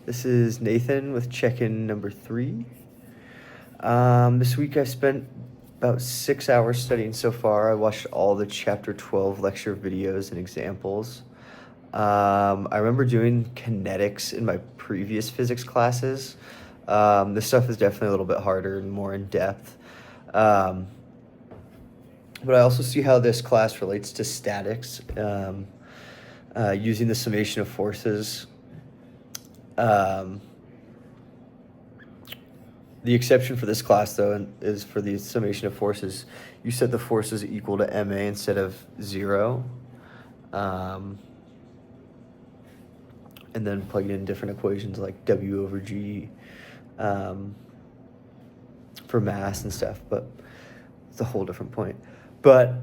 This is Nathan with check-in number 3. This week I spent about 6 hours studying so far. I watched all the chapter 12 lecture videos and examples. I remember doing kinetics in my previous physics classes. This stuff is definitely a little bit harder and more in depth. But I also see how this class relates to statics, using the summation of forces. The exception for this class, though, is for the summation of forces. You set the forces equal to ma instead of 0. And then plug in different equations like W over G for mass and stuff, but it's a whole different point. But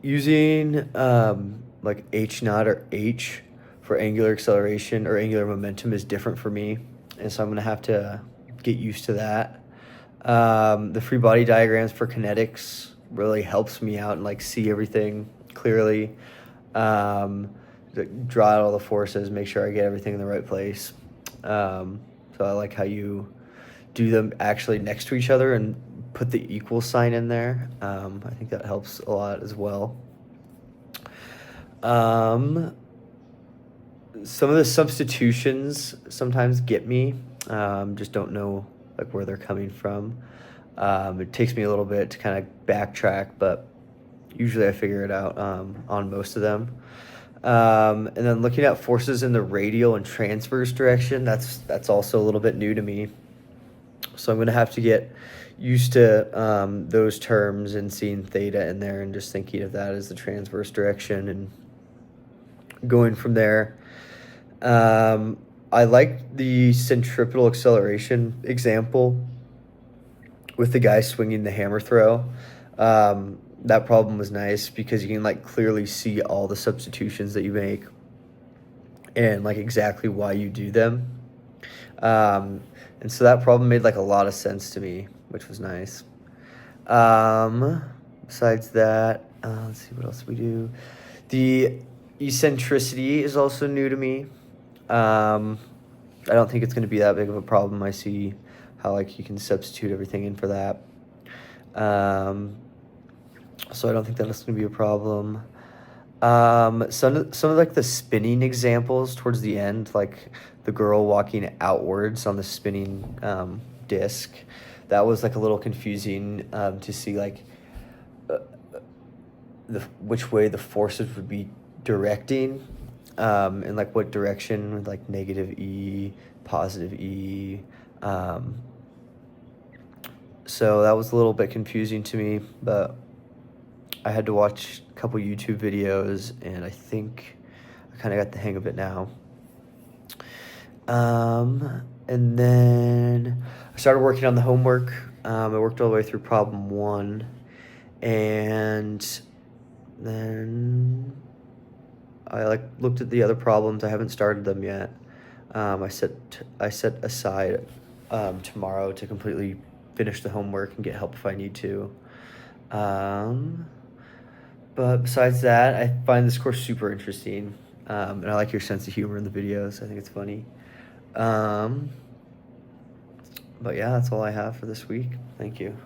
using like h naught or h for angular acceleration or angular momentum is different for me, and so I'm going to have to get used to that. The free body diagrams for kinetics really helps me out and like see everything clearly. Draw out all the forces, make sure I get everything in the right place. So I like how you do them actually next to each other and put the equal sign in there. I think that helps a lot as well. Some of the substitutions sometimes get me. Just don't know like where they're coming from. It takes me a little bit to kind of backtrack, but usually I figure it out on most of them. And then looking at forces in the radial and transverse direction, that's also a little bit new to me. So I'm going to have to get used to those terms and seeing theta in there and just thinking of that as the transverse direction and going from there. I like the centripetal acceleration example with the guy swinging the hammer throw. That problem was nice because you can like clearly see all the substitutions that you make and like exactly why you do them. And so that problem made like a lot of sense to me, which was nice. Besides that, let's see what else we do. The eccentricity is also new to me. I don't think it's going to be that big of a problem. I see how like you can substitute everything in for that. So I don't think that's going to be a problem. Some of like the spinning examples towards the end, like the girl walking outwards on the spinning disc, that was like a little confusing to see like which way the forces would be directing, and like what direction, like negative E, positive E. So that was a little bit confusing to me, but I had to watch a couple YouTube videos, and I think I kind of got the hang of it now. And then I started working on the homework. I worked all the way through problem 1, and then I like looked at the other problems. I haven't started them yet. I set aside tomorrow to completely finish the homework and get help if I need to. But besides that, I find this course super interesting, and I like your sense of humor in the videos. I think it's funny. But yeah, that's all I have for this week. Thank you.